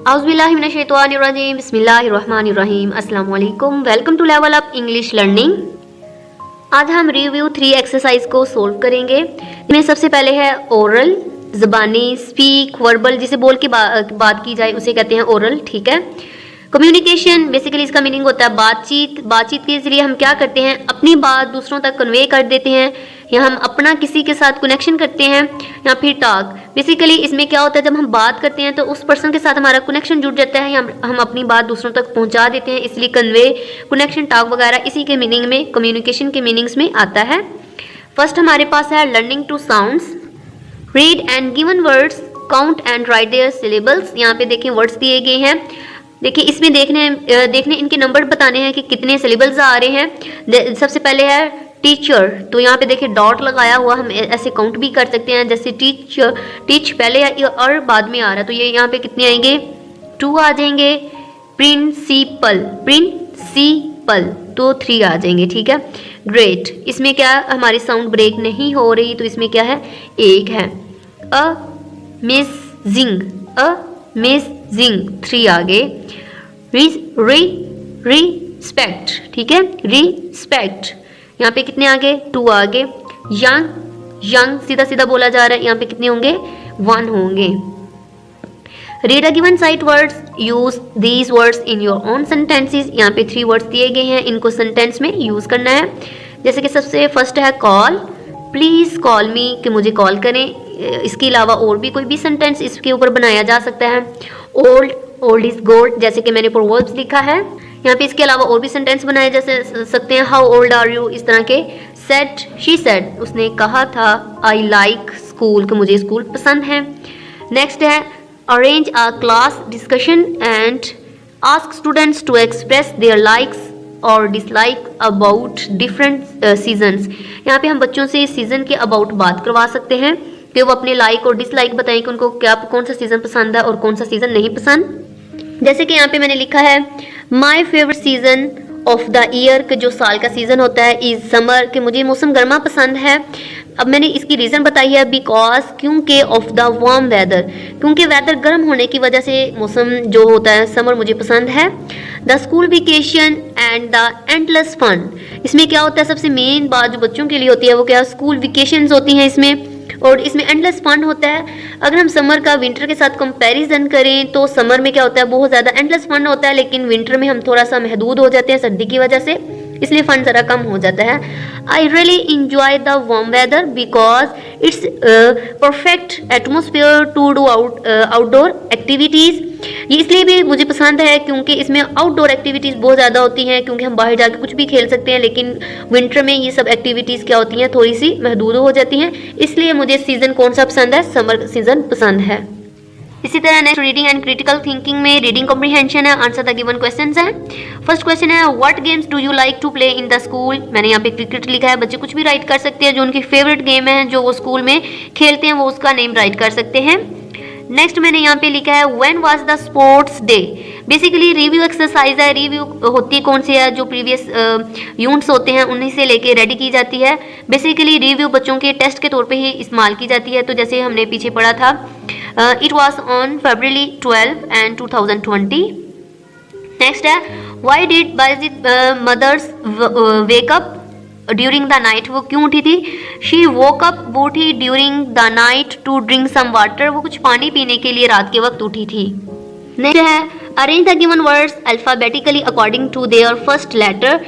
औज़ुबिल्लाहिमिनश्शैतानिर्रजीम बिस्मिल्लाहिर्रहमानिर्रहीम अस्सलाम वालेकुम। Welcome to level up English learning. आज हम रिव्यू 3 एक्सरसाइज को सोल्व करेंगे। इनमें सबसे पहले है ओरल, ज़बानी, स्पीक, वर्बल, जिसे बोल के बात की जाए उसे कहते हैं ओरल, ठीक है। कम्युनिकेशन, बेसिकली इसका मीनिंग होता है बातचीत। बातचीत के जरिए हम क्या करते हैं, अपनी बात दूसरों तक कन्वे कर देते हैं या हम अपना किसी के साथ कनेक्शन करते हैं। या फिर टॉक, बेसिकली इसमें क्या होता है, जब हम बात करते हैं तो उस पर्सन के साथ हमारा कनेक्शन जुड़ जाता है या हम अपनी बात दूसरों तक पहुंचा देते हैं, इसलिए कन्वे, कनेक्शन, टॉक वगैरह इसी के मीनिंग में, कम्युनिकेशन के मीनिंग्स में आता है। फर्स्ट हमारे पास है learning to sounds. Read and given words, count and write their syllables. यहाँ पे देखें वर्ड्स दिए गए हैं। देखिए इसमें देखने इनके नंबर बताने हैं कि कितने सिलेबल्स आ रहे हैं। सबसे पहले है टीचर, तो यहाँ पे देखिए डॉट लगाया हुआ, हम ऐसे काउंट भी कर सकते हैं, जैसे टीच पहले और बाद में आ रहा है तो ये यहाँ पे कितने आएंगे, 2 आ जाएंगे। प्रिंसिपल तो 3 आ जाएंगे, ठीक है। ग्रेट, इसमें क्या हमारी साउंड ब्रेक नहीं हो रही तो इसमें क्या है, 1 है। अमेजिंग 3 आ गए। रिस्पेक्ट, ठीक है, रिस्पेक्ट, यहाँ पे कितने आ गए, 2 आ गए। यंग सीधा सीधा बोला जा रहा है, यहाँ पे कितने होंगे, 1 होंगे। Read a given sight words, use these words in your own sentences. यहाँ पे 3 वर्ड्स दिए गए हैं, इनको सेंटेंस में यूज करना है। जैसे कि सबसे फर्स्ट है कॉल, प्लीज कॉल मी, कि मुझे कॉल करें। इसके अलावा और भी कोई भी सेंटेंस इसके ऊपर बनाया जा सकता है। ओल्ड इज गोल्ड, जैसे कि मैंने प्रोवर्ब्स लिखा है। यहाँ पे इसके अलावा और भी सेंटेंस बनाए जा सकते हैं। हाउ ओल्ड आर यू, इस तरह के। सेड, शी सेड, उसने कहा था। आई लाइक स्कूल, कि मुझे स्कूल पसंद है। नेक्स्ट है arrange a class discussion and ask students to express their likes और डिसलाइक अबाउट डिफरेंट सीजन्स। यहाँ पे हम बच्चों से सीजन के अबाउट बात करवा सकते हैं कि वो अपने लाइक और डिसलाइक बताएं कि उनको क्या कौन सा सीज़न पसंद है और कौन सा सीज़न नहीं पसंद। जैसे कि यहाँ पे मैंने लिखा है my favourite season off the year, के जो साल का सीज़न होता है, इज़ समर, कि मुझे मौसम गर्मा पसंद है। अब मैंने इसकी रीज़न बताई है बिकॉज, क्योंकि ऑफ द वार्म वेदर, क्योंकि वेदर गर्म होने की वजह से मौसम जो होता है समर मुझे पसंद है। The school vacation and the endless fun, इसमें क्या होता है, सबसे मेन बात जो बच्चों के लिए होती है वो क्या, स्कूल वेकेशंस होती हैं इसमें, और इसमें एंडलेस फन होता है। अगर हम समर का विंटर के साथ कंपैरिजन करें तो समर में क्या होता है, बहुत ज़्यादा एंडलेस फन होता है, लेकिन विंटर में हम थोड़ा सा महदूद हो जाते हैं सर्दी की वजह से, इसलिए फन ज़रा कम हो जाता है। I really enjoy the warm weather because it's perfect atmosphere to do outdoor activities. ये इसलिए भी मुझे पसंद है क्योंकि इसमें आउटडोर एक्टिविटीज़ बहुत ज़्यादा होती हैं, क्योंकि हम बाहर जाकर कुछ भी खेल सकते हैं, लेकिन विंटर में ये सब एक्टिविटीज़ क्या होती हैं, थोड़ी सी महदूद हो जाती हैं। इसलिए मुझे सीज़न कौन सा पसंद है, समर सीज़न पसंद है। इसी तरह next reading and critical thinking में रीडिंग कॉम्प्रिहेंशन है, आंसर द गिवन क्वेश्चंस हैं। फर्स्ट क्वेश्चन है what games do you like to play in the school. मैंने यहाँ पे क्रिकेट लिखा है, बच्चे कुछ भी राइट कर सकते हैं, जो उनकी फेवरेट गेम है जो वो स्कूल में खेलते हैं वो उसका नेम राइट कर सकते हैं। नेक्स्ट मैंने यहाँ पे लिखा है when was the sports day. Basically review exercise है, रिव्यू होती है कौन सी है, जो प्रीवियस यूनिट्स होते हैं उन्हीं से लेके रेडी की जाती है। बेसिकली रिव्यू बच्चों के टेस्ट के तौर पे ही इस्तेमाल की जाती है, तो जैसे हमने पीछे पढ़ा था it was on February 12 and 2020। Next है why did Bayazid mother's wake up during the night, वो क्यों उठी थी। शी वोक अप, वो उठी during the night to drink some water, वो कुछ पानी पीने के लिए रात के वक्त उठी थी। नेक्स्ट है arrange the given words alphabetically according to their first letter.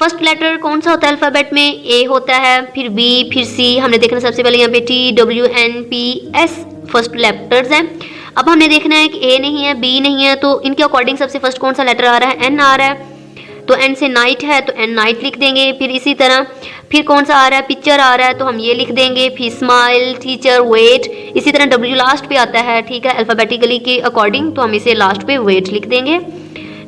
First letter कौन सा होता है अल्फ़ाबेट में, ए होता है, फिर बी, फिर सी। हमने देखना सबसे पहले यहाँ पे TWNPS फर्स्ट लेटर्स हैं। अब हमने देखना है कि ए नहीं है, बी नहीं है, तो इनके अकॉर्डिंग सबसे फर्स्ट कौन सा लेटर आ रहा है, एन आ रहा है, तो एन से नाइट है तो एन नाइट लिख देंगे। फिर इसी तरह फिर कौन सा आ रहा है, पिक्चर आ रहा है तो हम ये लिख देंगे। फिर स्माइल, टीचर, वेट, इसी तरह W लास्ट पे आता है, ठीक है, अल्फ़ाबेटिकली के अकॉर्डिंग, तो हम इसे लास्ट पे वेट लिख देंगे।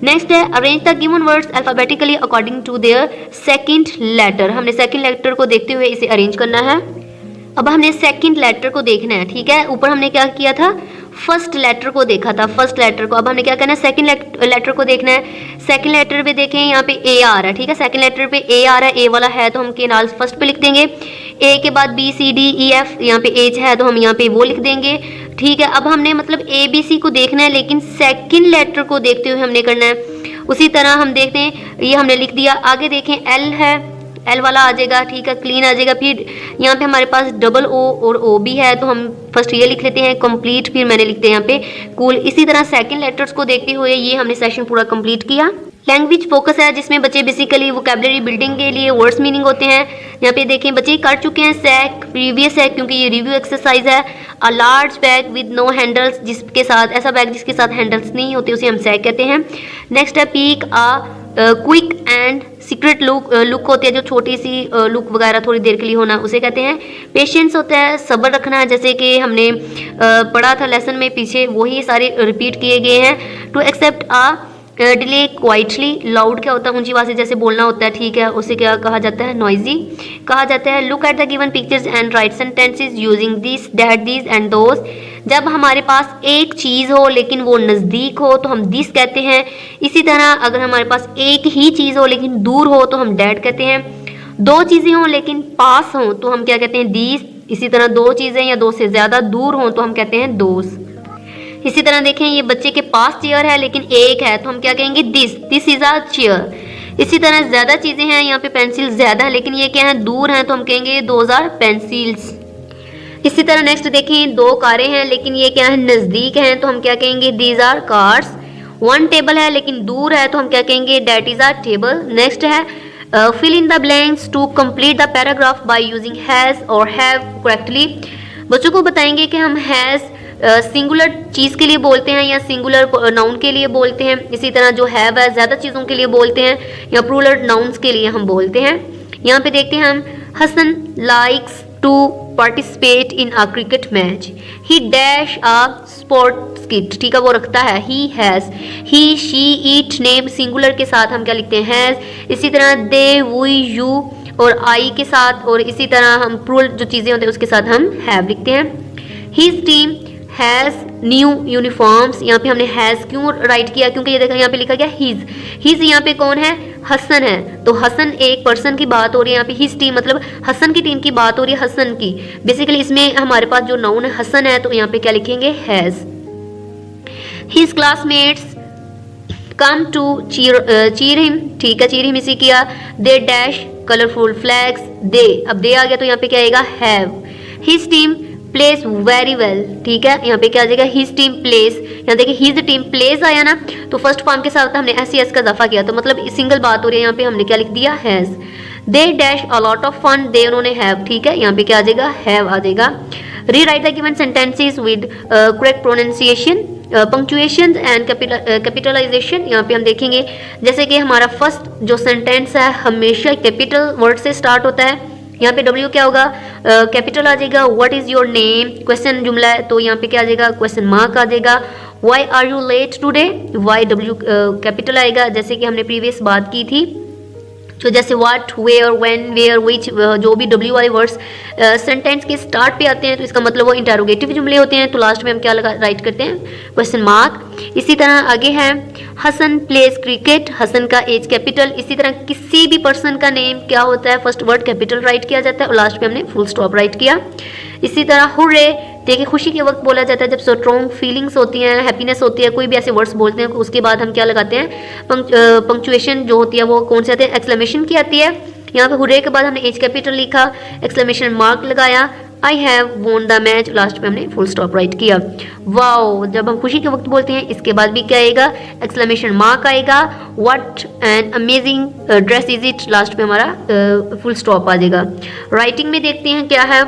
नेक्स्ट है arrange the given words alphabetically according to their second letter. हमने सेकंड लेटर को देखते हुए इसे अरेंज करना है। अब हमने सेकंड लेटर को देखना है, ठीक है। ऊपर हमने क्या किया था, फर्स्ट लेटर को देखा था, फर्स्ट लेटर को। अब हमने क्या करना है, सेकंड लेटर को देखना है। सेकंड लेटर पे देखें, यहाँ पे ए आ रहा है, ठीक है, सेकंड लेटर पे ए आ रहा है, ए वाला है तो हम के नाल फर्स्ट पे लिख देंगे। ए के बाद B C D E F, यहाँ पे एच है तो हम यहाँ पे वो लिख देंगे। ठीक है। अब हमने मतलब ABC को देखना है, लेकिन सेकंड लेटर को देखते हुए हमने करना है। उसी तरह हम देखते हैं, ये हमने लिख दिया। आगे देखें L है, L वाला आ जाएगा, ठीक है, क्लीन आ जाएगा। फिर यहाँ पे हमारे पास डबल O और O भी है, तो हम फर्स्ट ये लिख लेते हैं कंप्लीट, फिर मैंने लिखते हैं यहाँ पे कूल। इसी तरह सेकंड लेटर्स को देखते हुए ये हमने सेशन पूरा कंप्लीट किया। लैंग्वेज फोकस है, जिसमें बच्चे बेसिकली वोकैबुलरी बिल्डिंग के लिए वर्ड्स मीनिंग होते हैं। यहाँ पे देखें बच्चे कर चुके हैं सैक, प्रीवियस है क्योंकि ये रिव्यू एक्सरसाइज है। A large bag with no handles, जिसके साथ ऐसा बैग जिसके साथ हैंडल्स नहीं होते उसे हम सैक कहते हैं। नेक्स्ट है peak, quick and secret look होती है, जो छोटी सी लुक वगैरह थोड़ी देर के लिए होना, उसे कहते हैं। पेशेंस होता है, सब्र रखना है, जैसे कि हमने पढ़ा था लेसन में पीछे, वही सारे रिपीट किए गए हैं। To accept delay quietly, loud क्या होता है, ऊंची आवाज़ से जैसे बोलना होता है, ठीक है, उसे क्या कहा जाता है, नॉइजी कहा जाता है। Look at the given pictures and right sentences using this, that, this and those. जब हमारे पास एक चीज़ हो लेकिन वो नज़दीक हो तो हम दिस कहते हैं। इसी तरह अगर हमारे पास एक ही चीज़ हो लेकिन दूर हो तो हम डैट कहते हैं। दो चीज़ें हों लेकिन पास हों तो हम क्या कहते हैं, दिस। इसी तरह दो चीज़ें या दो से ज़्यादा दूर हों तो हम कहते हैं दोस। इसी तरह देखें, ये बच्चे के पास चेयर है लेकिन एक है तो हम क्या कहेंगे, दिस इज अ चेयर। इसी तरह ज़्यादा चीज़ें हैं, यहाँ पे पेंसिल ज़्यादा है लेकिन ये क्या है, दूर हैं, तो हम कहेंगे दोज आर पेंसिल्स। इसी तरह नेक्स्ट देखें, दो कारें हैं लेकिन ये क्या है, नज़दीक हैं, तो हम क्या कहेंगे, these are cars. One table है लेकिन दूर है तो हम क्या कहेंगे, that is a table. Next है fill in the blanks to complete the paragraph by using has or have correctly. बच्चों को बताएंगे कि हम हैज़ सिंगुलर चीज़ के लिए बोलते हैं या सिंगुलर नाउन के लिए बोलते हैं। इसी तरह जो हैव है ज़्यादा चीज़ों के लिए बोलते हैं या प्लूरल नाउन्स के लिए हम बोलते हैं। यहाँ पे देखते हैं हम, Hasan likes to participate in a cricket match. He dash a sports kit, ठीक है, वो रखता है। He has, he she it, name singular के साथ हम क्या लिखते हैं, हैज़। इसी तरह दे, वी, यू और आई के साथ, और इसी तरह हम प्लूरल जो चीज़ें होते हैं उसके साथ हम हैव लिखते हैं। His team has new uniforms. यहाँ पे हमने हैज़ क्यों राइट किया, क्योंकि ये देखा यहाँ पे लिखा गया हिज यहाँ पे कौन है, हसन है, तो हसन एक पर्सन की बात हो रही है। यहाँ पे हिज टीम मतलब हसन की टीम की बात हो रही है, हसन की। बेसिकली इसमें हमारे पास जो नाउन है हसन है, तो यहाँ पे क्या लिखेंगे, has. His classmates come to cheer him, ठीक है, चीर हिम इसी किया। They dash colourful flags, they, अब दे आ गया तो यहाँ पे क्या आएगा, have. His team plays very well, ठीक है, यहाँ पे क्या आ जाएगा, हिज टीम प्लेस। यहाँ देखिए हिज टीम प्लेस आया ना, तो फर्स्ट फॉर्म के साथ हमने एस का इजाफा किया, तो मतलब सिंगल बात हो रही है। यहाँ पे हमने क्या लिख दिया, has. They dash a lot of fun, they उन्होंने हैव, ठीक है, यहाँ पे क्या आ जाएगा, हैव आ जाएगा। Rewrite the given sentences with correct pronunciation, punctuation and capitalisation. यहाँ पे हम देखेंगे जैसे कि हमारा फर्स्ट जो सेंटेंस है हमेशा कैपिटल वर्ड से स्टार्ट होता है। यहाँ पे W क्या होगा, कैपिटल आ जाएगा। What is your name, question जुमला है, तो यहाँ पे क्या आ जाएगा, क्वेश्चन मार्क आ जाएगा। Why are you late today, why W capital आएगा, जैसे कि हमने प्रीवियस बात की थी। तो जैसे what, where, when, where, which, जो भी W वाले वर्ड्स सेंटेंस के स्टार्ट पे आते हैं तो इसका मतलब वो इंटरोगेटिव जुमले होते हैं, तो लास्ट में हम क्या लगा राइट करते हैं, क्वेश्चन मार्क। इसी तरह आगे है, हसन प्लेस क्रिकेट, हसन का एज कैपिटल। इसी तरह किसी भी पर्सन का नेम क्या होता है, फर्स्ट वर्ड कैपिटल राइट किया जाता है और लास्ट में हमने फुल स्टॉप राइट किया। इसी तरह हुर्रे, देखिए खुशी के वक्त बोला जाता है जब स्ट्रॉन्ग फीलिंग्स होती हैं, हैप्पीनेस होती है, कोई भी ऐसे वर्ड्स बोलते हैं, उसके बाद हम क्या लगाते हैं, पंक्चुएशन जो होती है वो कौन से आते हैं, एक्सक्लेमेशन की आती है। यहाँ पे हुर्रे के बाद हमने एज कैपिटल लिखा, एक्सक्लेमेशन मार्क लगाया। I have won the match, last में हमने फुल स्टॉप राइट किया। वाओ, जब हम खुशी के वक्त बोलते हैं इसके बाद भी क्या आएगा, एक्सक्लेमेशन मार्क आएगा। What an amazing dress is it, last में हमारा फुल स्टॉप आ जाएगा। राइटिंग में देखते हैं क्या है,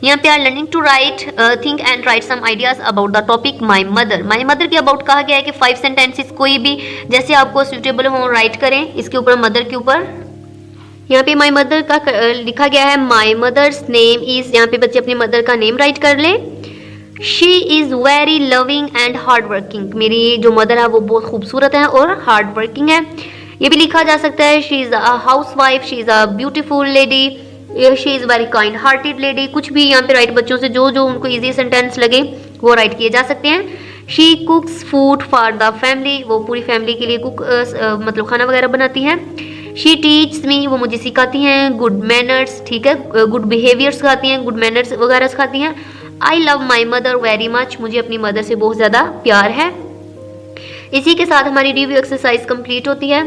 यहाँ पे are learning to write, think and write some ideas about the topic my mother. My mother के अबाउट कहा गया है कि 5 सेंटेंसेस कोई भी जैसे आपको सूटेबल हो राइट करें। इसके ऊपर मदर के ऊपर यहाँ पे माई मदर का लिखा गया है, माई मदर्स नेम इज, यहाँ पे बच्चे अपनी मदर का नेम राइट कर ले। She is very loving and hard working, मेरी जो मदर है वो बहुत खूबसूरत है और हार्ड वर्किंग है। ये भी लिखा जा सकता है, she is a house wife, she is a beautiful lady, she is very kind hearted lady. कुछ भी यहाँ पे राइट बच्चों से जो जो उनको ईजी सेंटेंस लगे वो राइट किए जा सकते हैं। She कुक्स food for the family, वो पूरी फैमिली के लिए कुक मतलब खाना वगैरह बनाती हैं। शी टीच्स मी, वो मुझे सिखाती हैं। गुड मैनर्स, ठीक है, गुड बिहेवियर सिखाती हैं, गुड मैनर्स वगैरह सिखाती हैं। I love my mother very much, मुझे अपनी मदर से बहुत ज़्यादा प्यार है। इसी के साथ हमारी रिव्यू एक्सरसाइज कंप्लीट होती है।